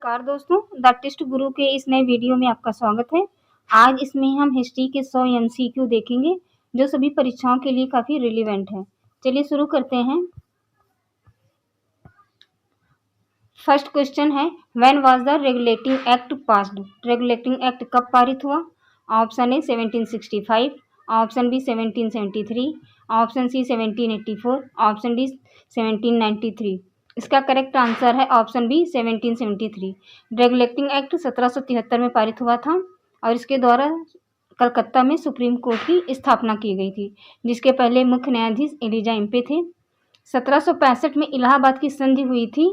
नमस्कार दोस्तों, the test गुरु के इस नए वीडियो में आपका स्वागत है। आज इसमें हम हिस्ट्री के 100 एमसीक्यू देखेंगे जो सभी परीक्षाओं के लिए काफ़ी रिलेवेंट है। चलिए शुरू करते हैं। फर्स्ट क्वेश्चन है, when was the regulating act passed? Regulating act कब पारित हुआ? Option A 1765, option B 1773, option C 1784, option D 1793। इसका करेक्ट आंसर है ऑप्शन बी 1773। रेगुलेटिंग एक्ट 1773 में पारित हुआ था और इसके द्वारा कलकत्ता में सुप्रीम कोर्ट की स्थापना की गई थी, जिसके पहले मुख्य न्यायाधीश एलिजा इम्पे थे। 1765 में इलाहाबाद की संधि हुई थी,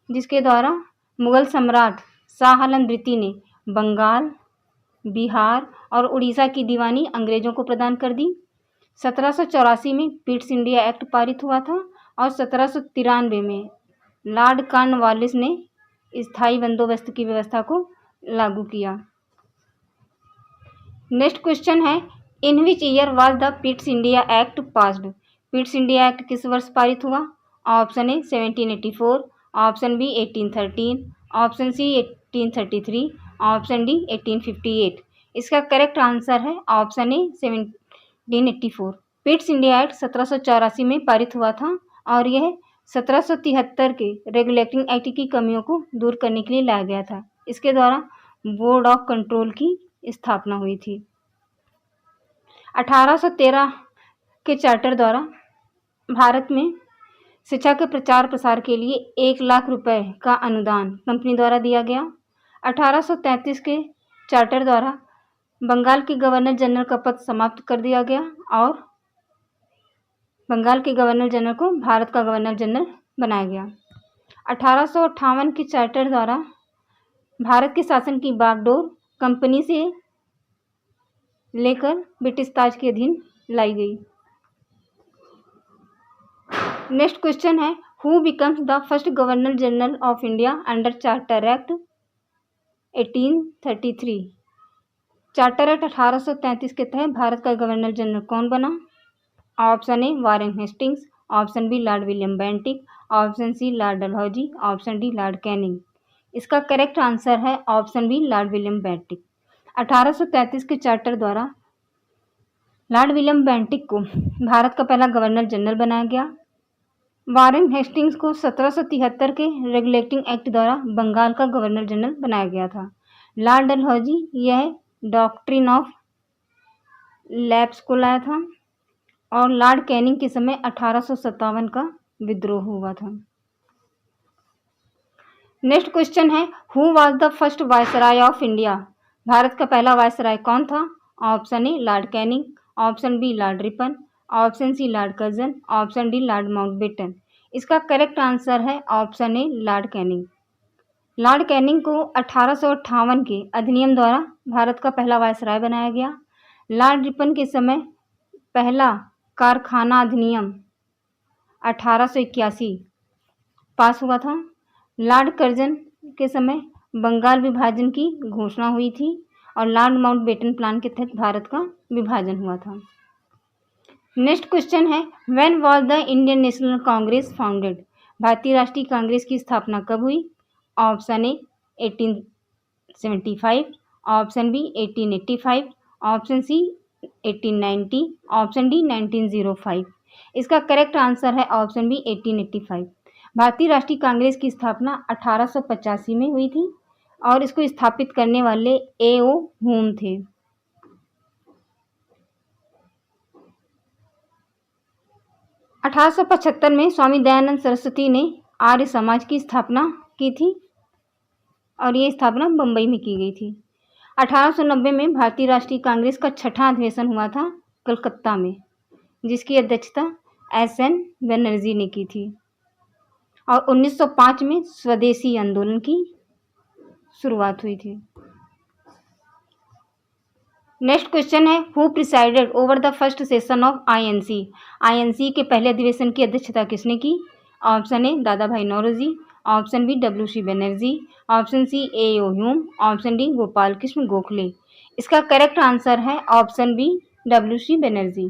जिसके द्वारा मुगल सम्राट शाह आलम द्वितीय ने बंगाल, बिहार और उड़ीसा की दीवानी अंग्रेजों को प्रदान कर दी। 1784 में पिट्स इंडिया एक्ट पारित हुआ था और 1793 में लॉर्ड कॉर्नवालिस ने स्थायी बंदोबस्त की व्यवस्था को लागू किया। नेक्स्ट क्वेश्चन है, in which year was the Pitt's India act passed? Pitt's India act किस वर्ष पारित हुआ? Option A 1784, option B 1813, option C 1833, option D 1858। इसका करेक्ट आंसर है option A 1784। Pitt's India act 1784 में पारित हुआ था और यह 1773 के रेगुलेटिंग एक्ट की कमियों को दूर करने के लिए लाया गया था। इसके द्वारा बोर्ड ऑफ कंट्रोल की स्थापना हुई थी। 1813 के चार्टर द्वारा भारत में शिक्षा के प्रचार प्रसार के लिए 1 लाख रुपए का अनुदान कंपनी द्वारा दिया गया। 1833 के चार्टर द्वारा बंगाल के गवर्नर जनरल का पद समाप्त कर दिया गया और बंगाल के गवर्नर जनरल को भारत का गवर्नर जनरल बनाया गया। 1858 के चार्टर द्वारा भारत के शासन की बागडोर कंपनी से लेकर ब्रिटिश ताज के अधीन लाई गई। नेक्स्ट क्वेश्चन है, who becomes the first governor general of India under charter act 1833? Charter act 1833 के तहत भारत का गवर्नर जनरल कौन बना? Option A Warren Hastings, option B Lord William Bentinck, option C Lord Dalhousie, option D Lord Canning. इसका correct answer है option B Lord William Bentinck. 1833 के charter द्वारा लॉर्ड विलियम बेंटिक को भारत का पहला गवर्नर जनरल बनाया गया। वारेन हेस्टिंग्स को 1773 के रेगुलेटिंग एक्ट द्वारा बंगाल का गवर्नर जनरल बनाया गया था। लॉर्ड डलहौजी यह डॉक्ट्रिन ऑफ लैप्स को लाया था और लॉर्ड कैनिंग के समय 1857 का विद्रोह हुआ था। नेक्स्ट क्वेश्चन है, who was the first viceroy of India? Bharat का पहला वायसराय कौन था? Option A Lord Canning, option B Lord Ripon, option C Lord Curzon, option D Lord Mountbatten. इसका करेक्ट आंसर है option A Lord Canning. Lord Canning को 1858 के अधिनियम द्वारा भारत का पहला वायसराय बनाया गया। लॉर्ड रिपन के समय पहला कारखाना अधिनियम 1881 पास हुआ था। लॉर्ड कर्जन के समय बंगाल विभाजन की घोषणा हुई थी और लॉर्ड माउंटबेटन प्लान के तहत भारत का विभाजन हुआ था। नेक्स्ट क्वेश्चन है, when was the Indian National Congress founded? भारतीय राष्ट्रीय कांग्रेस की स्थापना कब हुई? Option A 1875, option B 1885, option C 1890, option D 1905। इसका करेक्ट आंसर है ऑप्शन बी 1885। भारतीय राष्ट्रीय कांग्रेस की स्थापना 1885 में हुई थी और इसको स्थापित करने वाले A.O. ह्यूम थे। अठारह में स्वामी दयानंद सरस्वती ने आर्य समाज की स्थापना की थी और ये स्थापना बम्बई में की गई थी। 1890 में भारतीय राष्ट्रीय कांग्रेस का 6वां अधिवेशन हुआ था कलकत्ता में, जिसकी अध्यक्षता S.N. बनर्जी ने की थी और 1905 में स्वदेशी आंदोलन की शुरुआत हुई थी। नेक्स्ट क्वेश्चन है, who presided over the first session of INC? INC के पहले अधिवेशन की अध्यक्षता किसने की? Option A Dadabhai Naoroji, option B WC Banerjee, option C A.O. Hume, option D Gopal Krishna Gokhale. इसका करेक्ट आंसर है ऑप्शन बी WC बनर्जी।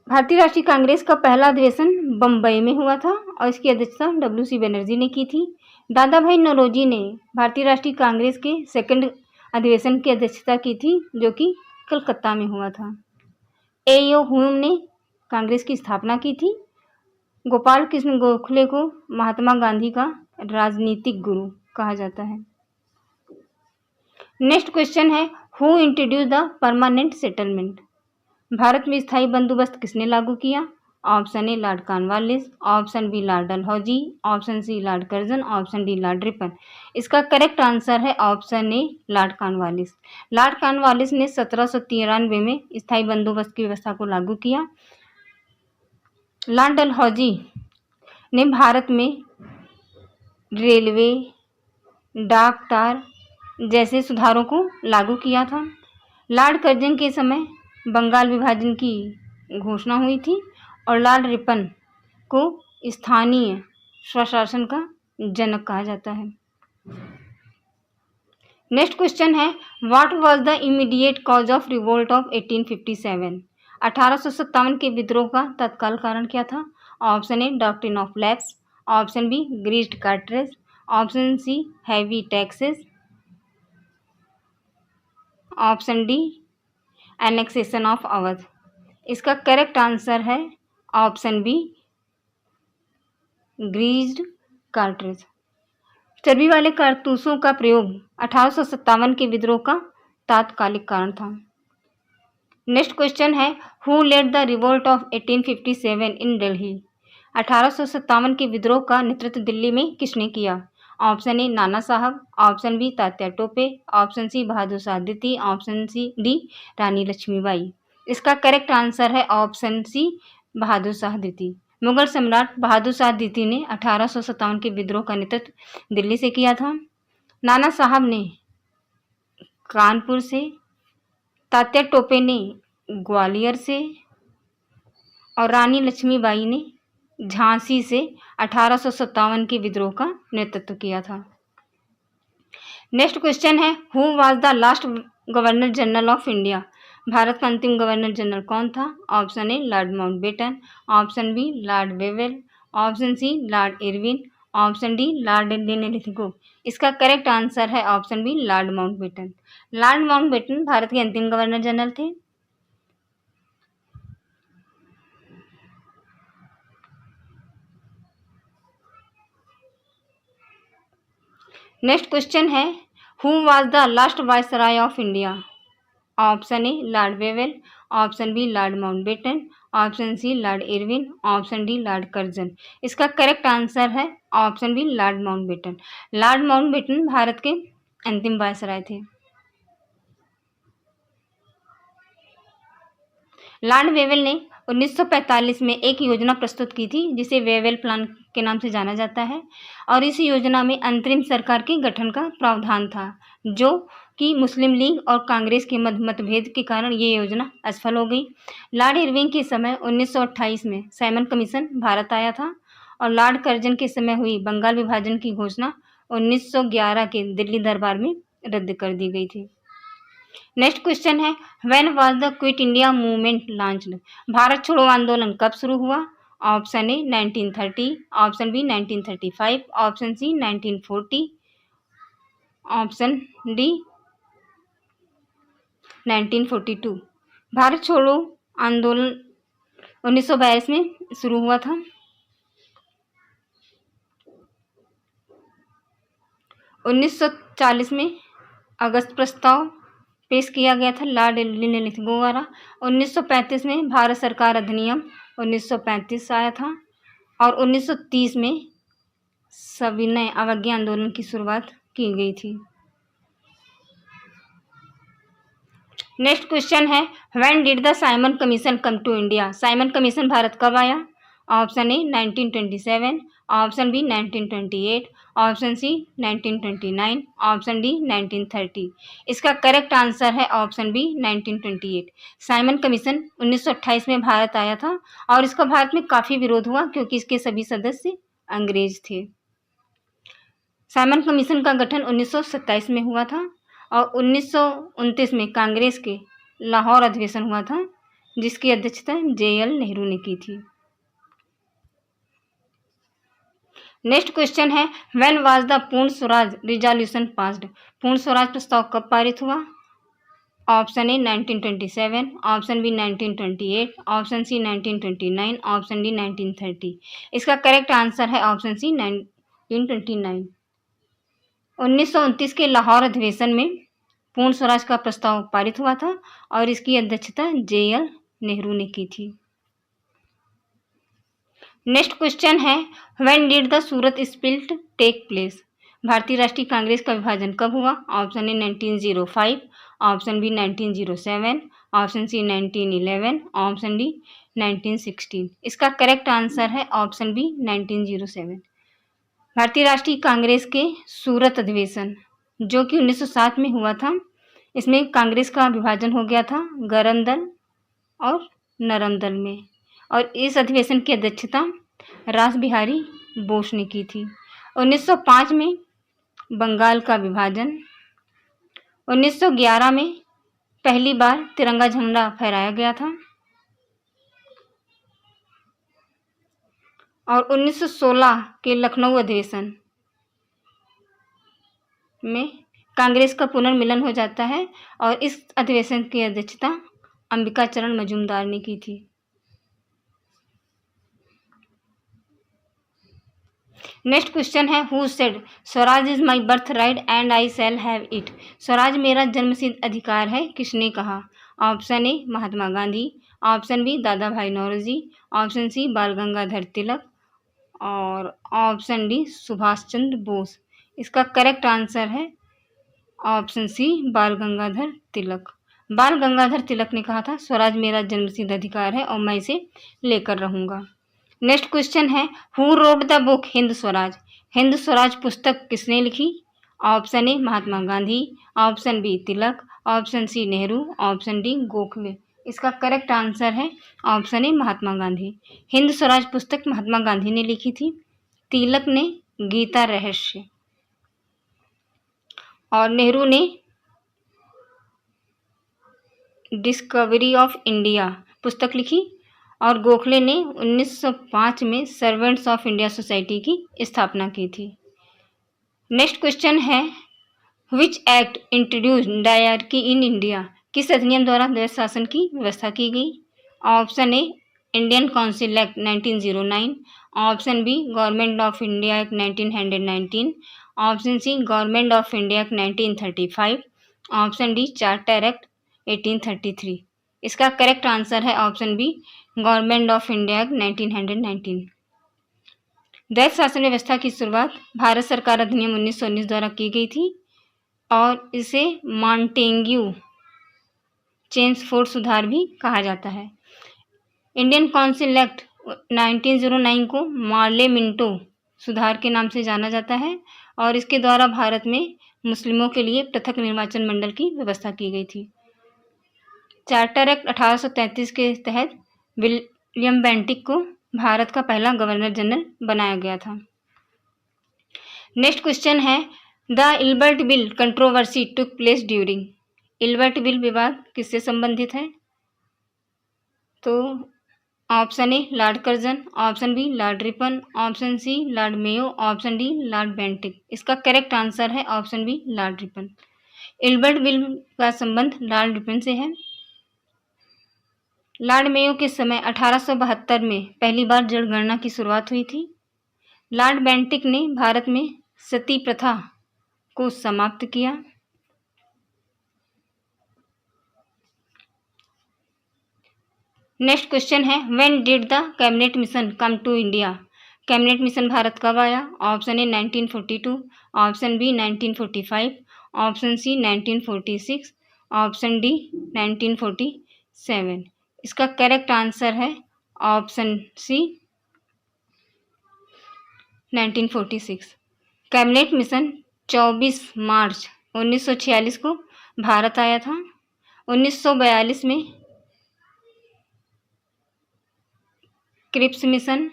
भारतीय राष्ट्रीय कांग्रेस का पहला अधिवेशन बम्बई में हुआ था और इसकी अध्यक्षता डब्ल्यू.सी. बनर्जी ने की थी। दादा भाई नौरोजी ने भारतीय राष्ट्रीय कांग्रेस के सेकंड अधिवेशन की अध्यक्षता की थी, जो कि कलकत्ता में हुआ था। ए.ओ. ह्यूम ने कांग्रेस की स्थापना की थी। गोपाल कृष्ण गोखले को महात्मा गांधी का राजनीतिक गुरु कहा जाता है। नेक्स्ट क्वेश्चन है, who introduce the permanent settlement? भारत में स्थायी बंदोबस्त किसने लागू किया? Option A Lord Cornwallis, option B Lord Dalhousie, option C Lord Curzon, option D Lord Ripon. इसका करेक्ट आंसर है option A Lord Cornwallis. Lord Cornwallis ने 1793 में स्थायी बंदोबस्त की व्यवस्था को लागू किया। लॉर्ड डलहौजी ने भारत में रेलवे, डाक तार जैसे सुधारों को लागू किया था। लॉर्ड कर्जन के समय बंगाल विभाजन की घोषणा हुई थी और लॉर्ड रिपन को स्थानीय स्वशासन का जनक कहा जाता है। नेक्स्ट क्वेश्चन है, what was the immediate cause of revolt of 1857? 1857 के विद्रोह का तत्काल कारण क्या था? Option A doctrine of lapse, option B greased cartridge, option C heavy taxes, option D annexation of Awadh. इसका करेक्ट आंसर है ऑप्शन बी ग्रीस्ड कार्ट्रेज। चर्बी वाले कारतूसों का प्रयोग 1857 के विद्रोह का तात्कालिक कारण था। नेक्स्ट क्वेश्चन है, who led the revolt of 1857 in Delhi? 1857 के विद्रोह का नेतृत्व दिल्ली में किसने किया? Option A Nana Sahib, option B Tatya Tope, option C Bahadur Shah द्वितीय, option C D Rani Lakshmibai. इसका करेक्ट आंसर है ऑप्शन सी बहादुर शाह द्वितीय। मुगल सम्राट बहादुर शाह द्वितीय ने 1857 के विद्रोह का नेतृत्व दिल्ली से किया था। नाना साहब ने कानपुर से, तात्या टोपे ने ग्वालियर से और रानी लक्ष्मीबाई ने झांसी से 1857 के विद्रोह का नेतृत्व किया था। नेक्स्ट क्वेश्चन है, who was the last governor general of India? Bharat का अंतिम गवर्नर जनरल कौन था? Option A Lord Mountbatten, option B Lord Wavell, option C Lord Irwin, option D Lord Lithgow. इसका करेक्ट आंसर है option B Lord Mountbatten. Lord Mountbatten भारत के अंतिम governor general थे। नेक्स्ट क्वेश्चन है, who was the last viceroy of India? Option A Lord Wavell, option B Lord Mountbatten, option C Lord Irwin, option D Lord Curzon. इसका correct answer है option B Lord Mountbatten. Lord Mountbatten भारत के अंतिम viceroy थे। Lord Wavell ने 1945 में एक योजना प्रस्तुत की थी जिसे वेवेल प्लान के नाम से जाना जाता है और इस योजना में अंतरिम सरकार के गठन का प्रावधान था, जो कि मुस्लिम लीग और कांग्रेस के मतभेद के कारण ये योजना असफल हो गई। लॉर्ड इरविन के समय 1928 में साइमन कमीशन भारत आया था और लॉर्ड कर्जन के समय हुई बंगाल विभाजन की घोषणा 1911 के दिल्ली दरबार में रद्द कर दी गई थी। नेक्स्ट क्वेश्चन है, when was the quit India movement launched? भारत छोड़ो आंदोलन कब शुरू हुआ? Option A 1930, option B 1935, option C 1940, option D 1942। Bharat छोड़ो आंदोलन 1942 में शुरू हुआ था। 1940 में अगस्त प्रस्ताव पेश किया गया था लॉर्ड लिथगो द्वारा। 1935 में भारत सरकार अधिनियम 1935 आया था और 1930 में सविनय अवज्ञा आंदोलन की शुरुआत की गई थी। नेक्स्ट क्वेश्चन है, when did the Simon commission come to India? Simon commission भारत कब आया? Option A 1927, option B 1928, option C 1929, option D 1930। इसका करेक्ट आंसर है ऑप्शन बी 1928। साइमन कमीशन 1928 में भारत आया था और इसका भारत में काफ़ी विरोध हुआ क्योंकि इसके सभी सदस्य अंग्रेज थे। साइमन कमीशन का गठन 1927 में हुआ था और 1929 में कांग्रेस के लाहौर अधिवेशन हुआ था जिसकी अध्यक्षता JL नेहरू ने की थी। नेक्स्ट क्वेश्चन है व्हेन वाज द पूर्ण स्वराज रिजोल्यूशन पास्ड। पूर्ण स्वराज प्रस्ताव कब पारित हुआ? Option A 1927, option B 1928, option C 1929, option D 1930। इसका करेक्ट आंसर है ऑप्शन सी 1929। 1929 के लाहौर अधिवेशन में पूर्ण स्वराज का प्रस्ताव पारित हुआ था और इसकी अध्यक्षता JL नेहरू ने की थी। नेक्स्ट क्वेश्चन है when did the Surat split take place. भारतीय राष्ट्रीय कांग्रेस का विभाजन कब हुआ? Option A 1905, option B 1907, option C 1911, option D 1916। इसका करेक्ट आंसर है ऑप्शन बी 1907। भारतीय राष्ट्रीय कांग्रेस के सूरत अधिवेशन जो कि 1907 में हुआ था, इसमें कांग्रेस का विभाजन हो गया था गरम दल और नरम दल में, और इस अधिवेशन की अध्यक्षता रास बिहारी बोस ने की थी। 1905 में बंगाल का विभाजन, 1911 में पहली बार तिरंगा झंडा फहराया गया था और 1916 के लखनऊ अधिवेशन में कांग्रेस का पुनर्मिलन हो जाता है और इस अधिवेशन की अध्यक्षता अंबिका चरण मजूमदार ने की थी। नेक्स्ट क्वेश्चन है who said swaraj is my birthright and I shall have it. Swaraj मेरा जन्मसिद्ध अधिकार है, किसने कहा? Option A Mahatma Gandhi, option B Dadabhai Naoroji, option C Bal Gangadhar Tilak और ऑप्शन डी सुभाष चंद्र बोस। इसका करेक्ट आंसर है ऑप्शन सी बाल गंगाधर तिलक। बाल गंगाधर तिलक ने कहा था स्वराज मेरा जन्मसिद्ध अधिकार है और मैं इसे लेकर रहूंगा। नेक्स्ट क्वेश्चन है who wrote the book Hind Swaraj. Hind Swaraj पुस्तक किसने लिखी? Option A Mahatma Gandhi, option B Tilak, option C Nehru, option D Gokhale. इसका करेक्ट आंसर है ऑप्शन ए महात्मा गांधी। हिंद स्वराज पुस्तक महात्मा गांधी ने लिखी थी, तिलक ने गीता रहस्य और नेहरू ने डिस्कवरी ऑफ इंडिया पुस्तक लिखी और गोखले ने 1905 में सर्वेंट्स ऑफ इंडिया सोसाइटी की स्थापना की थी। नेक्स्ट क्वेश्चन है which act introduced diarchy in India. किस अधिनियम द्वारा द्वैध शासन की व्यवस्था की गई? Option A Indian council act 1909, option B government of India act 1919, option C government of India act 1935, option D charter act 1833। इसका करेक्ट आंसर है option B government of India act 1919। द्वैध शासन व्यवस्था की शुरुआत भारत सरकार अधिनियम 1919 द्वारा की गई थी और इसे मॉन्टेग्यू चेम्सफोर्ड सुधार भी कहा जाता है। इंडियन काउंसिल एक्ट 1909 को मार्ले मिंटो सुधार के नाम से जाना जाता है और इसके द्वारा भारत में मुस्लिमों के लिए पृथक निर्वाचन मंडल की व्यवस्था की गई थी। चार्टर एक्ट 1833 के तहत विलियम बेंटिक को भारत का पहला गवर्नर जनरल बनाया गया था। नेक्स्ट क्वेश्चन है the Ilbert bill controversy took place during. Ilbert bill विवाद किससे संबंधित है? तो option A lord Curzon, option B Lord Ripon, option C lord Mayo, option D lord Bentinck. इसका करेक्ट आंसर है option B Lord Ripon. Ilbert bill का संबंध Lord Ripon से है। लॉर्ड मेयो के समय 1872 में पहली बार जनगणना की शुरुआत हुई थी। लॉर्ड बेंटिक ने भारत में सती प्रथा को समाप्त किया। नेक्स्ट क्वेश्चन है when did the cabinet mission come to India. Cabinet mission Bharat कब आया? Option A 1942, option B 1945, option C 1946, option D 1947। इसका करेक्ट आंसर है ऑप्शन सी 1946। कैबिनेट मिशन 24 मार्च 1946 को भारत आया था। 1942 में क्रिप्स मिशन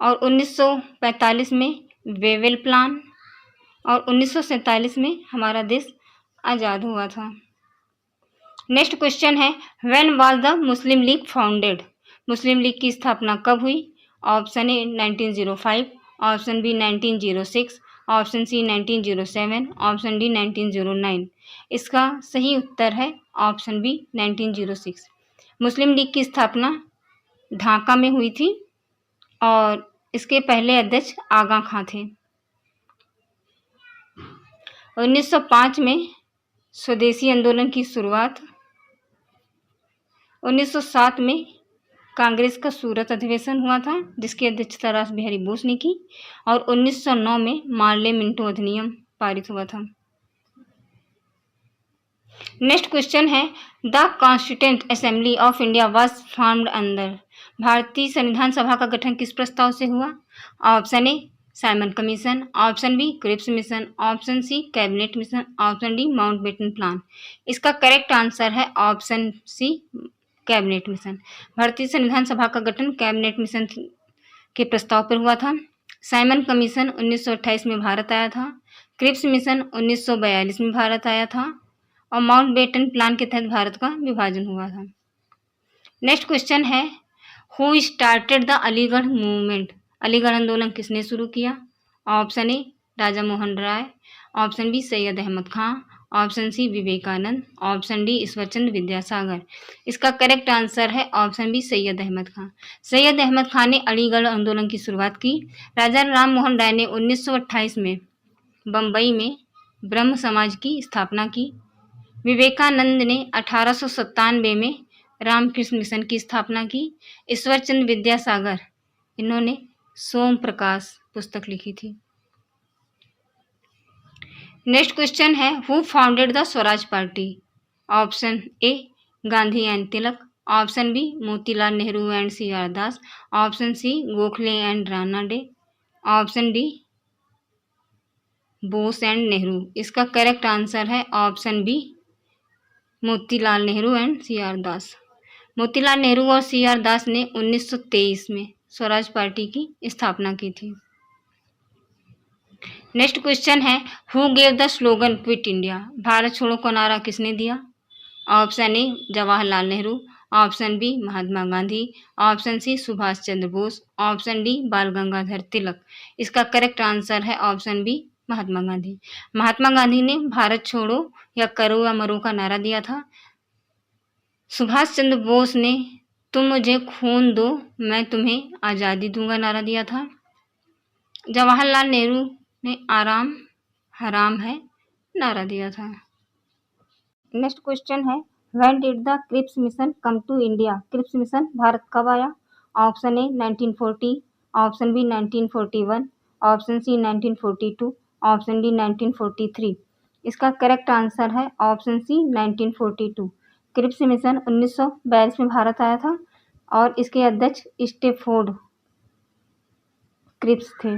और 1945 में वेवेल प्लान और 1947 में हमारा देश आज़ाद हुआ था। नेक्स्ट क्वेश्चन है when was the Muslim League founded? Muslim League की स्थापना कब हुई? Option A 1905, option B 1906, option C 1907, option D 1909। इसका सही उत्तर है ऑप्शन बी 1906। मुस्लिम लीग की स्थापना ढाका में हुई थी और इसके पहले अध्यक्ष आगा खां थे। 1905 में स्वदेशी आंदोलन की शुरुआत। 1907 में कांग्रेस का सूरत अधिवेशन हुआ था जिसकी अध्यक्षता रास बिहारी बोस ने की और 1909 में मार्ले मिंटो अधिनियम पारित हुआ था। नेक्स्ट क्वेश्चन है the constituent assembly of India was formed under? भारतीय संविधान सभा का गठन किस प्रस्ताव से हुआ? Option A Simon commission, option B Cripps mission, option C cabinet mission, option D Mountbatten plan. इसका करेक्ट आंसर है ऑप्शन सी कैबिनेट मिशन। भारतीय संविधान सभा का गठन कैबिनेट मिशन के प्रस्ताव पर हुआ था। साइमन कमीशन 1928 में भारत आया था। क्रिप्स मिशन 1942 में भारत आया था और माउंटबेटन प्लान के तहत भारत का विभाजन हुआ था। नेक्स्ट क्वेश्चन है who started the Aligarh movement? Aligarh आंदोलन किसने शुरू किया? Option A Raja Mohan Roy, option B Syed Ahmad Khan, option C Vivekananda, option D Ishwarchandra Vidyasagar. इसका करेक्ट आंसर है ऑप्शन बी सैयद अहमद खां। सैयद अहमद खां ने अलीगढ़ आंदोलन की शुरुआत की। राजा राम मोहन राय ने 1928 में बम्बई में ब्रह्म समाज की स्थापना की। विवेकानंद ने 1897 में रामकृष्ण मिशन की स्थापना की। ईश्वरचंद्र विद्यासागर इन्होंने सोम प्रकाश पुस्तक लिखी थी। नेक्स्ट क्वेश्चन है who founded the Swaraj party? Option A Gandhi and Tilak, option B Motilal Nehru and C R Das, option C Gokhale and Ranade, option D Bose and Nehru. इसका करेक्ट आंसर है option B Motilal Nehru and C R Das. Motilal Nehru और सी आर दास ने 1923 में स्वराज पार्टी की स्थापना की थी। नेक्स्ट क्वेश्चन है who gave the slogan quit India? Bharat छोड़ो का नारा किसने दिया? Option A Jawaharlal Nehru, option B Mahatma Gandhi, option C Subhash Chandra Bose, option D Bal Gangadhar Tilak. इसका करेक्ट आंसर है ऑप्शन बी महात्मा गांधी। महात्मा गांधी ने भारत छोड़ो या करो या मरो का नारा दिया था। सुभाष चंद्र बोस ने तुम मुझे खून दो मैं तुम्हें आज़ादी दूंगा नारा दिया था। जवाहरलाल नेहरू ने आराम हराम है नारा दिया था। नेक्स्ट क्वेश्चन है when did the Cripps mission come to India? Cripps mission Bharat कब आया? Option A 1940, option B 1941, option C 1942, option D 1943। इसका करेक्ट आंसर है ऑप्शन सी 1942। क्रिप्स मिशन 1942 में भारत आया था और इसके अध्यक्ष स्टेफोर्ड क्रिप्स थे।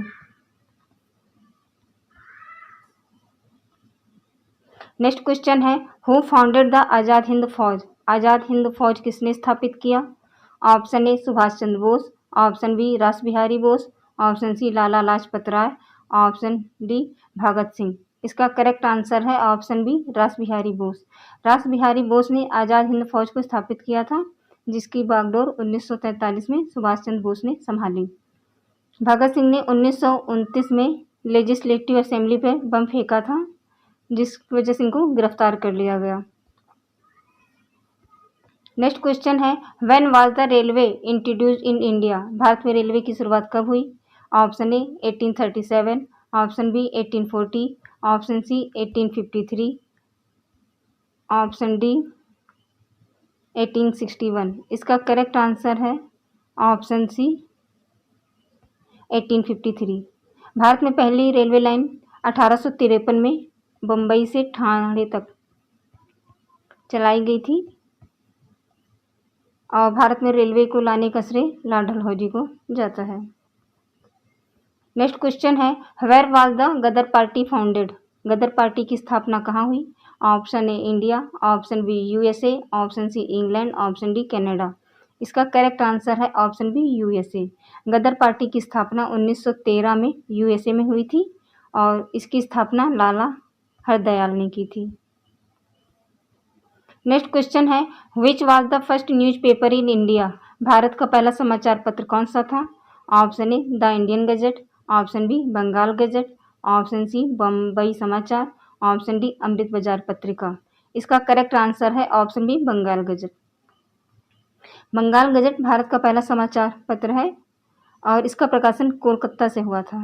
नेक्स्ट क्वेश्चन है who founded the Azad Hind Fauj? Azad Hind Fauj किसने स्थापित किया? Option A Subhash Chandra Bose, option B रास Bihari Bose, option C Lala Lajpat Rai, option D Bhagat Singh. इसका करेक्ट आंसर है ऑप्शन बी रास बिहारी बोस। रास बिहारी बोस ने आज़ाद हिंद फौज को स्थापित किया था जिसकी बागडोर 1943 में सुभाष चंद्र बोस ने संभाली। भगत सिंह ने 1929 में लेजिस्लेटिव असेंबली पर बम फेंका था जिस वजह से इनको गिरफ्तार कर लिया गया। नेक्स्ट क्वेश्चन है when was the railway introduced in India? Bharat में रेलवे की शुरुआत कब हुई? Option A 1837, option B 1840, option C 1853, option D 1861। इसका करेक्ट आंसर है ऑप्शन सी 1853। भारत में पहली रेलवे लाइन 1853 में बम्बई से ठाणे तक चलाई गई थी और भारत में रेलवे को लाने का श्रेय लाल डलहौजी को जाता है। नेक्स्ट क्वेश्चन है where was the Ghadar party founded? Ghadar party की स्थापना कहाँ हुई? Option A India, option B USA, option C England, option D Canada. इसका करेक्ट आंसर है option B USA. Ghadar party की स्थापना 1913 में यूएसए में हुई थी और इसकी स्थापना लाला हरदयाल ने की थी। नेक्स्ट क्वेश्चन है which was the first newspaper in India. Bharat का पहला समाचार पत्र कौन सा था? Option A the Indian gazette, option B Bengal gazette, option C Bombay Samachar, option D Amrit Bazar Patrika. इसका करेक्ट आंसर है option B Bengal gazette. Bengal gazette Bharat का पहला समाचार पत्र है और इसका प्रकाशन कोलकाता से हुआ था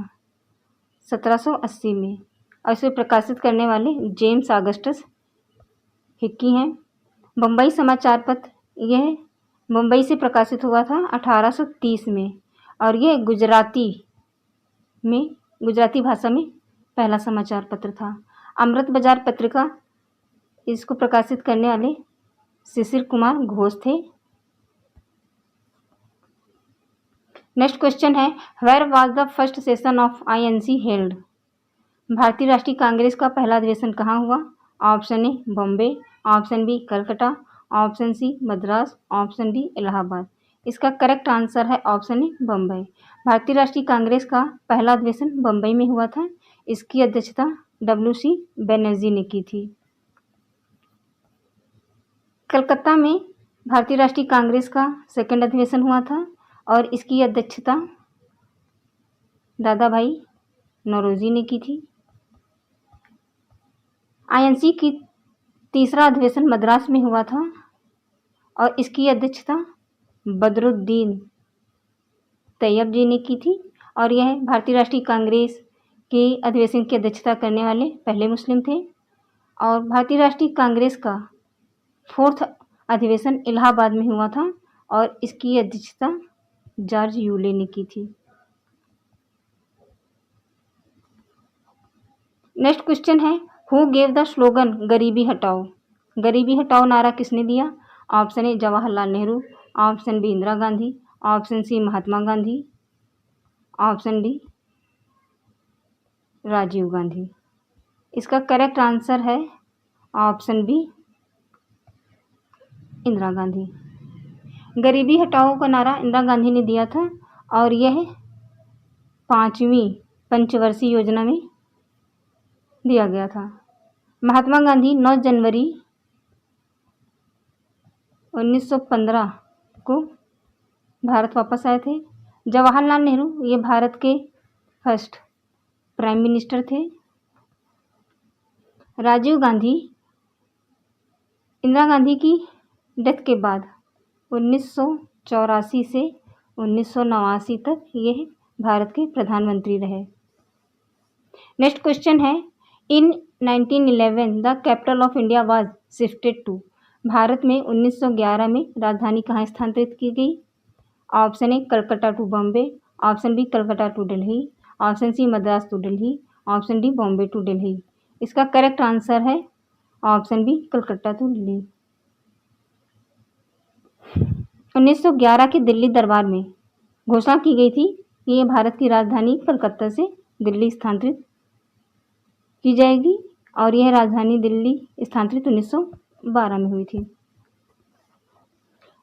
1780 में और इसे प्रकाशित करने वाले जेम्स ऑगस्टस हिक्की हैं। बम्बई समाचार पत्र यह मुंबई से प्रकाशित हुआ था 1830 में और यह गुजराती भाषा में पहला समाचार पत्र था। अमृत बाजार पत्रिका इसको प्रकाशित करने वाले शिशिर कुमार घोष थे। नेक्स्ट क्वेश्चन है where was the first session of INC held. भारतीय राष्ट्रीय कांग्रेस का पहला अधिवेशन कहाँ हुआ? Option A Bombay, option B Calcutta, option C Madras, option D Allahabad. इसका करेक्ट आंसर है ऑप्शन ए बम्बई। भारतीय राष्ट्रीय कांग्रेस का पहला अधिवेशन बम्बई में हुआ था। इसकी अध्यक्षता WC बनर्जी ने की थी। कलकत्ता में भारतीय राष्ट्रीय कांग्रेस का सेकंड अधिवेशन हुआ था और इसकी अध्यक्षता दादा भाई नौरोजी ने की थी। INC की तीसरा अधिवेशन मद्रास में हुआ था और इसकी अध्यक्षता बदरुद्दीन तैयब जी ने की थी और यह भारतीय राष्ट्रीय कांग्रेस के अधिवेशन की अध्यक्षता करने वाले पहले मुस्लिम थे। और भारतीय राष्ट्रीय कांग्रेस का फोर्थ अधिवेशन इलाहाबाद में हुआ था और इसकी अध्यक्षता जॉर्ज यूले ने की थी। नेक्स्ट क्वेश्चन है who gave the slogan garibi hatao. गरीबी हटाओ नारा किसने दिया? Option A Jawaharlal Nehru, option B Indira Gandhi, option C Mahatma Gandhi, option D Rajiv Gandhi. इसका करेक्ट आंसर है ऑप्शन बी इंदिरा गांधी। गरीबी हटाओ का नारा इंदिरा गांधी ने दिया था और यह 5वीं पंचवर्षीय योजना में दिया गया था। महात्मा गांधी 9 जनवरी 1915 को भारत वापस आए थे। जवाहरलाल नेहरू ये भारत के फर्स्ट प्राइम मिनिस्टर थे। राजीव गांधी इंदिरा गांधी की डेथ के बाद 1984 से 1989 तक यह भारत के प्रधानमंत्री रहे। नेक्स्ट क्वेश्चन है in 1911 the capital of India was shifted to. Bharat में 1911 में राजधानी कहाँ स्थानांतरित की गई? Option A Calcutta to Bombay, option B Calcutta to Delhi, option C Madras to Delhi, option D Bombay to Delhi. इसका करेक्ट आंसर है option B Calcutta to Delhi. 1911 के दिल्ली दरबार में घोषणा की गई थी कि ये भारत की राजधानी कलकत्ता से दिल्ली स्थानांतरित की जाएगी और यह राजधानी दिल्ली स्थानांतरित 1912 में हुई थी।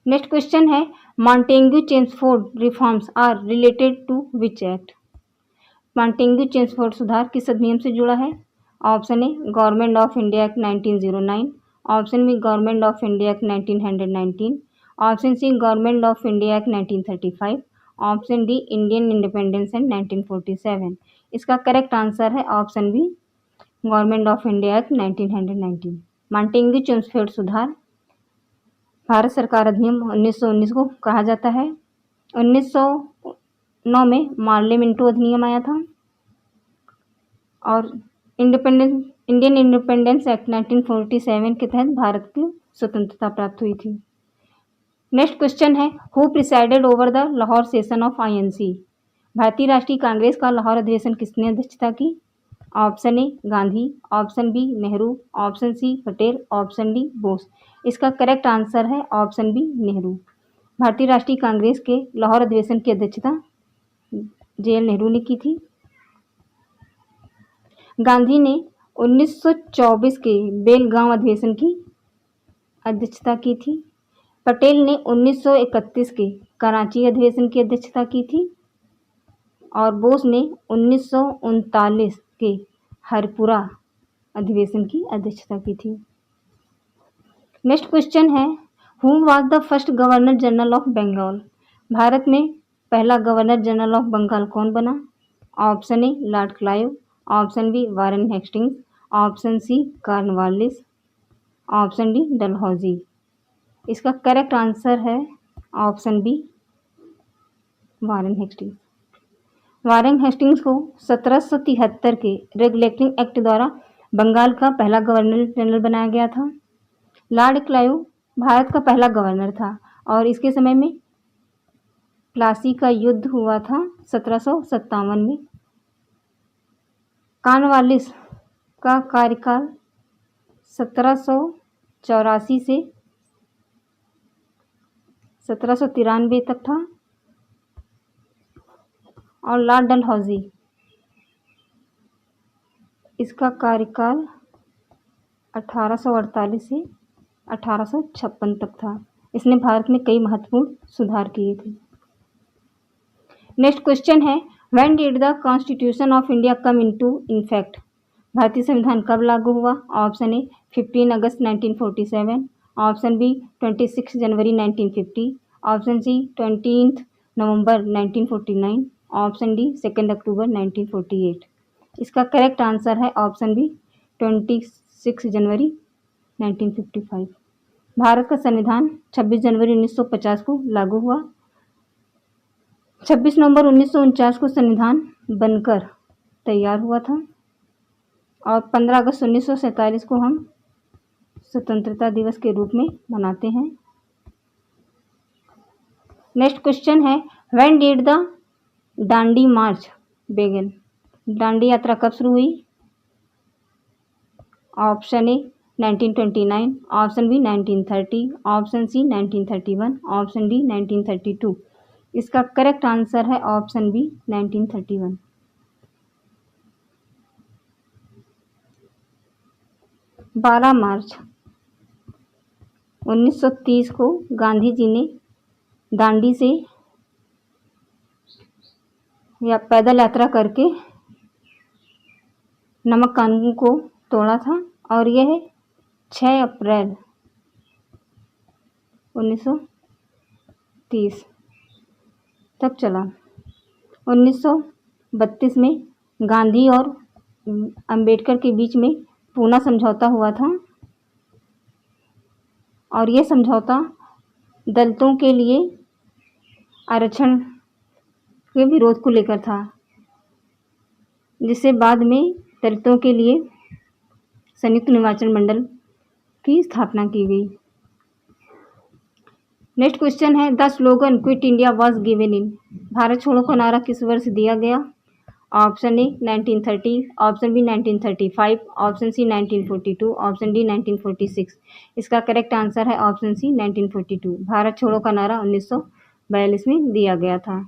नेक्स्ट क्वेश्चन है Montagu Chelmsford reforms are related to which act. Montagu Chelmsford सुधार किस अधिनियम से जुड़ा है? Option A government of India act 1909, option B government of India act 1919, option C government of India act 1935, option D Indian independence act 1947। इसका correct answer है option B government of India act 1919। Montagu Chelmsford सुधार भारत सरकार अधिनियम 1919 को कहा जाता है। 1909 में मार्ले मिंटो अधिनियम आया था और इंडियन इंडिपेंडेंस एक्ट 1947 के तहत भारत की स्वतंत्रता प्राप्त हुई थी। नेक्स्ट क्वेश्चन है who presided over the Lahore session of INC। भारतीय राष्ट्रीय कांग्रेस का लाहौर अधिवेशन किसने अध्यक्षता की? Option A Gandhi, option B Nehru, option C Patel, option D Bose. इसका करेक्ट आंसर है ऑप्शन बी नेहरू। भारतीय राष्ट्रीय कांग्रेस के लाहौर अधिवेशन की अध्यक्षता JL नेहरू ने की थी। गांधी ने 1924 के बेलगांव अधिवेशन की अध्यक्षता की थी। पटेल ने 1931 के कराची अधिवेशन की अध्यक्षता की थी और बोस ने 1939 के हरपुरा अधिवेशन की अध्यक्षता की थी। नेक्स्ट क्वेश्चन है, who was the first governor general of Bengal? Bharat में पहला गवर्नर जनरल ऑफ बंगाल कौन बना? Option A lord Clive, option B Warren Hastings, option C Cornwallis, option D Dalhousie. इसका करेक्ट आंसर है option B Warren Hastings. Warren Hastings को 1773 के regulating act द्वारा बंगाल का पहला गवर्नर जनरल बनाया गया था। लॉर्ड क्लाइव भारत का पहला गवर्नर था और इसके समय में प्लासी का युद्ध हुआ था 1757 में। कॉर्नवालिस का कार्यकाल 1784 से 1793 तक था और लॉर्ड डलहौजी इसका कार्यकाल 1848 से 1856 तक था। इसने भारत में कई महत्वपूर्ण सुधार किए थे। नेक्स्ट क्वेश्चन है, when did the constitution of India come into effect? भारतीय संविधान कब लागू हुआ? ऑप्शन ए 15 अगस्त 1947, ऑप्शन बी 26 जनवरी 1950, ऑप्शन सी 20 नवंबर 1949, ऑप्शन डी 2 अक्टूबर 1948। इसका करेक्ट आंसर है ऑप्शन बी 26 जनवरी 1955। भारत का संविधान 26 जनवरी 1950 को लागू हुआ। 26 नवंबर 1949 को संविधान बनकर तैयार हुआ था और 15 अगस्त 1947 को हम स्वतंत्रता दिवस के रूप में मनाते हैं। नेक्स्ट क्वेश्चन है, when did the Dandi march begin? Dandi यात्रा कब शुरू हुई? Option A 1929, option B 1930, option C 1931, option D 1932। इसका करेक्ट आंसर है ऑप्शन बी 1931। 12 मार्च 1930 को गांधी जी ने दांडी से या पैदल यात्रा करके नमक कानून को तोड़ा था और यह 6 अप्रैल 1930 तक चला। 1932 में गांधी और अंबेडकर के बीच में पूना समझौता हुआ था और यह समझौता दलितों के लिए आरक्षण के विरोध को लेकर था, जिससे बाद में दलितों के लिए संयुक्त निर्वाचन मंडल की स्थापना की गई। नेक्स्ट क्वेश्चन है, the slogan quit India was given in? Bharat छोड़ो का नारा किस वर्ष दिया गया? Option A 1930, option B 1935, option C 1942, option D 1946। इसका करेक्ट आंसर है ऑप्शन सी 1942। भारत छोड़ो का नारा 1942 में दिया गया था।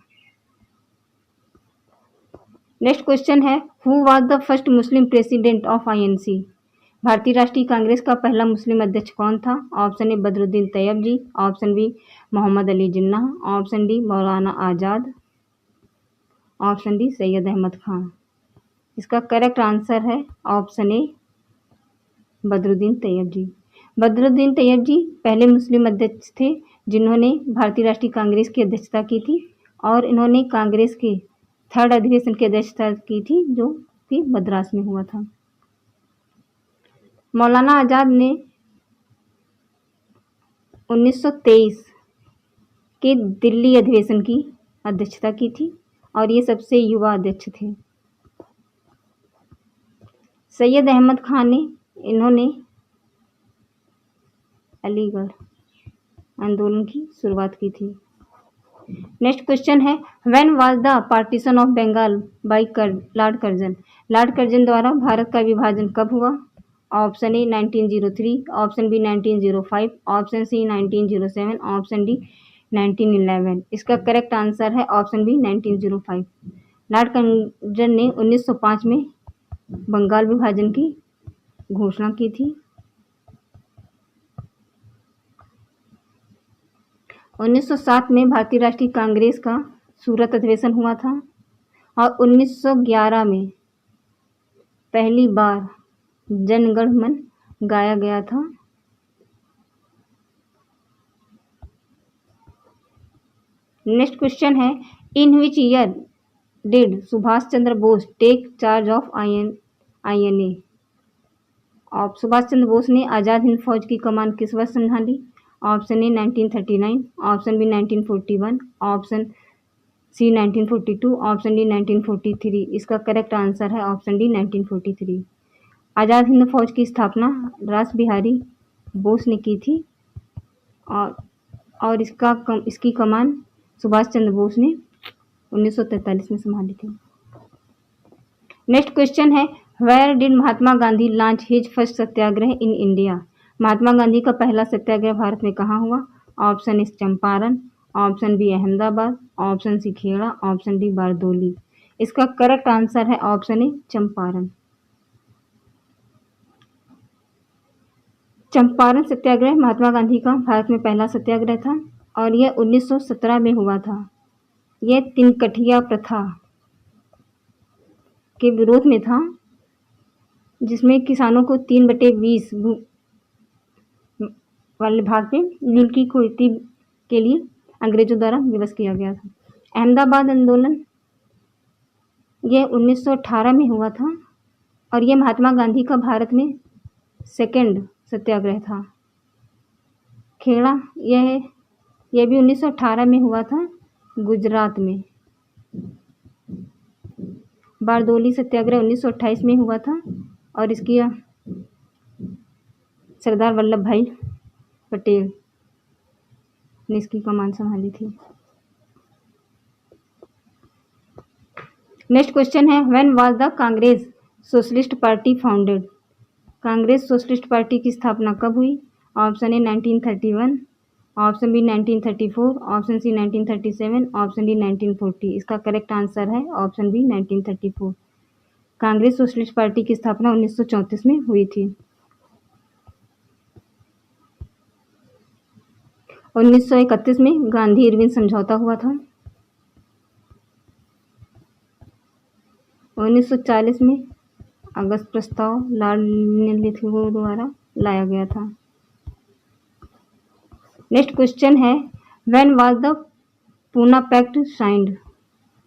नेक्स्ट क्वेश्चन है, who was the first Muslim president of INC? भारतीय राष्ट्रीय कांग्रेस का पहला मुस्लिम अध्यक्ष कौन था? Option A Badruddin Tayyab, option B Mohammad Ali Jinnah, option D Maulana Azad, option D Syed Ahmad Khan. इसका करेक्ट आंसर है ऑप्शन ए बदरुद्दीन तैयब। बदरुद्दीन तैयब पहले मुस्लिम अध्यक्ष थे जिन्होंने भारतीय राष्ट्रीय कांग्रेस की अध्यक्षता की थी और इन्होंने कांग्रेस के 3rd अधिवेशन की अध्यक्षता की थी जो कि मद्रास में हुआ था। मौलाना आज़ाद ने 1923 के दिल्ली अधिवेशन की अध्यक्षता की थी और ये सबसे युवा अध्यक्ष थे। सैयद अहमद खान इन्होंने अलीगढ़ आंदोलन की शुरुआत की थी। नेक्स्ट क्वेश्चन है, when was the partition of Bengal by lord Curzon? Lord Curzon द्वारा भारत का विभाजन कब हुआ? Option A 1903, option B 1905, option C 1907, option D 1911। इसका करेक्ट आंसर है ऑप्शन बी 1905। लॉर्ड कर्जन ने 1905 में बंगाल विभाजन की घोषणा की थी। 1907 में भारतीय राष्ट्रीय कांग्रेस का सूरत अधिवेशन हुआ था और 1911 में पहली बार जन गण मन गाया गया था। नेक्स्ट क्वेश्चन है, in which year did Subhash Chandra Bose take charge of INA? और सुभाष चंद्र बोस ने आज़ाद हिंद फौज की कमान किस वर्ष संभाली? Option A 1939, option B 1941, option C 1942, option D 1943। इसका करेक्ट आंसर है ऑप्शन डी 1943। आज़ाद हिंद फौज की स्थापना रास बिहारी बोस ने की थी और इसकी कमान सुभाष चंद्र बोस ने 1943 में संभाली थी। नेक्स्ट क्वेश्चन है, where did Mahatma Gandhi launch his first satyagraha in India? Mahatma Gandhi का पहला सत्याग्रह भारत में कहाँ हुआ? Option A Champaran, option B Ahmedabad, option C Kheda, option D Bardoli. इसका करेक्ट आंसर है ऑप्शन ए चंपारण। चंपारण सत्याग्रह महात्मा गांधी का भारत में पहला सत्याग्रह था और यह 1917 में हुआ था। यह तिनकठिया प्रथा के विरोध में था, जिसमें किसानों को 3/20 वाले भाग में नील की खेती के लिए अंग्रेजों द्वारा विवश किया गया था। अहमदाबाद आंदोलन यह 1918 में हुआ था और यह महात्मा गांधी का भारत में सेकंड सत्याग्रह था। खेड़ा यह भी 1918 में हुआ था गुजरात में। बारदोली सत्याग्रह 1928 में हुआ था और इसकी सरदार वल्लभ भाई पटेल ने इसकी कमान संभाली थी। नेक्स्ट क्वेश्चन है, when was the Congress socialist party founded? Congress socialist party की स्थापना कब हुई? Option A 1931, option B 1934, option C 1937, option D 1940। इसका करेक्ट आंसर है option B 1934। Congress socialist party की स्थापना 1934 में हुई थी। 1931 में गांधी इरविन समझौता हुआ था। 1940 में अगस्त प्रस्ताव लॉर्ड लिथगो द्वारा लाया गया था। नेक्स्ट क्वेश्चन है, when was the Poona pact signed?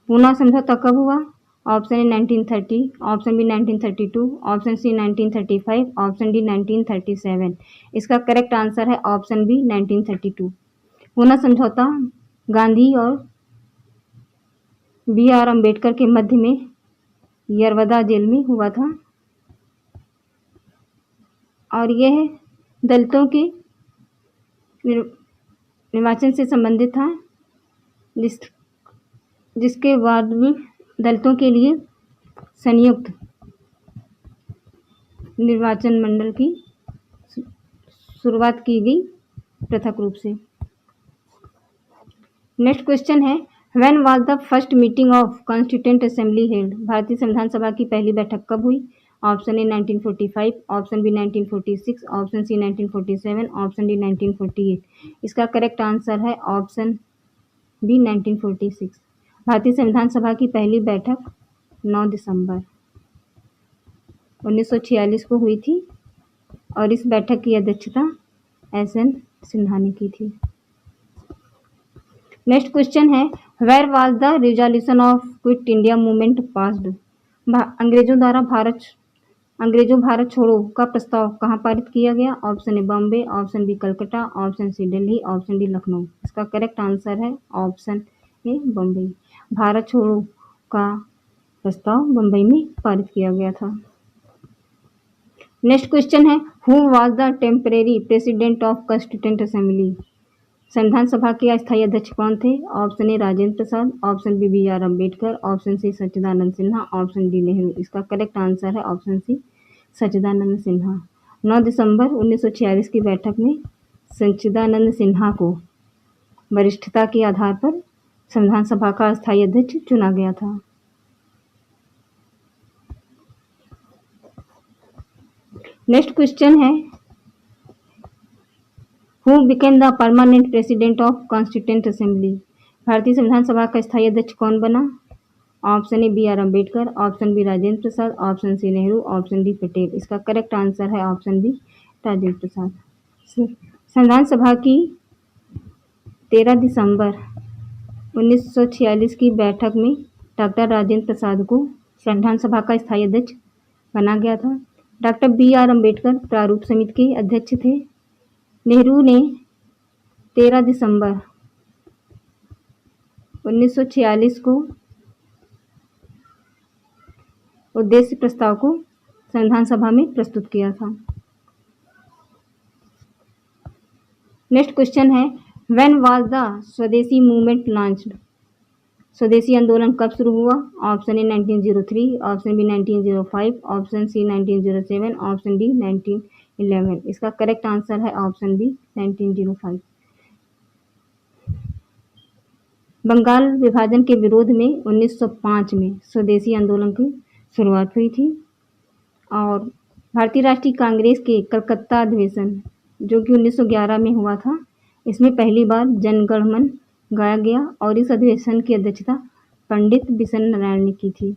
Poona समझौता कब हुआ? Option A 1930, option B 1932, option C 1935, option D 1937। इसका करेक्ट आंसर है ऑप्शन बी 1932। पूना समझौता गांधी और BR अम्बेडकर के मध्य में यरवदा जेल में हुआ था और यह दलितों के निर्वाचन से संबंधित था, जिसके बाद में दलितों के लिए संयुक्त निर्वाचन मंडल की शुरुआत की गई पृथक रूप से। नेक्स्ट क्वेश्चन है, when was the first meeting of constituent assembly held? भारतीय संविधान सभा की पहली बैठक कब हुई? Option A 1945, option B 1946, option C 1947, option D 1948। इसका करेक्ट आंसर है ऑप्शन बी 1946। भारतीय संविधान सभा की पहली बैठक 9 दिसंबर 1946 को हुई थी और इस बैठक की अध्यक्षता SN सिन्हा ने की थी। नेक्स्ट क्वेश्चन है, where was the resolution of quit India movement passed? अंग्रेजों भारत छोड़ो का प्रस्ताव कहाँ पारित किया गया? Option A Bombay, option B Calcutta, option C Delhi, option D Lucknow. इसका करेक्ट आंसर है ऑप्शन ए बम्बई। भारत छोड़ो का प्रस्ताव बम्बई में पारित किया गया था। नेक्स्ट क्वेश्चन है, who was the temporary president of constituent assembly? संविधान सभा के अस्थायी अध्यक्ष कौन थे? Option A Rajendra Prasad, option B BR Ambedkar, option C Sachchidanand Sinha, option D Nehru. इसका करेक्ट आंसर है ऑप्शन सी सच्चिदानंद सिन्हा। 9 दिसंबर 1946 की बैठक में सच्चिदानंद सिन्हा को वरिष्ठता के आधार पर संविधान सभा का अस्थायी अध्यक्ष चुना गया था। नेक्स्ट क्वेश्चन है, who became the permanent president of constituent assembly? भारतीय संविधान सभा का स्थायी अध्यक्ष कौन बना? Option A BR Ambedkar, option B Rajendra Prasad, option C Nehru, option D Patel. इसका करेक्ट आंसर है ऑप्शन बी राजेंद्र प्रसाद। संविधान सभा की 13 दिसंबर 1946 की बैठक में डॉक्टर राजेंद्र प्रसाद को संविधान सभा का स्थायी अध्यक्ष बना गया था। Doctor B R. अम्बेडकर प्रारूप समिति के अध्यक्ष थे। नेहरू ने 13 दिसंबर 1946 को उद्देश्य प्रस्ताव को संविधान सभा में प्रस्तुत किया था। नेक्स्ट क्वेश्चन है, when was the swadeshi movement launched? स्वदेशी आंदोलन कब शुरू हुआ? Option A 1903, option B 1905, option C 1907, option D 1911। इसका करेक्ट आंसर है ऑप्शन बी 1905। बंगाल विभाजन के विरोध में 1905 में स्वदेशी आंदोलन की शुरुआत हुई थी और भारतीय राष्ट्रीय कांग्रेस के कलकत्ता अधिवेशन जो कि 1911 में हुआ था, इसमें पहली बार जन गण मन गाया गया और इस अधिवेशन की अध्यक्षता पंडित बिशन नारायण ने की थी।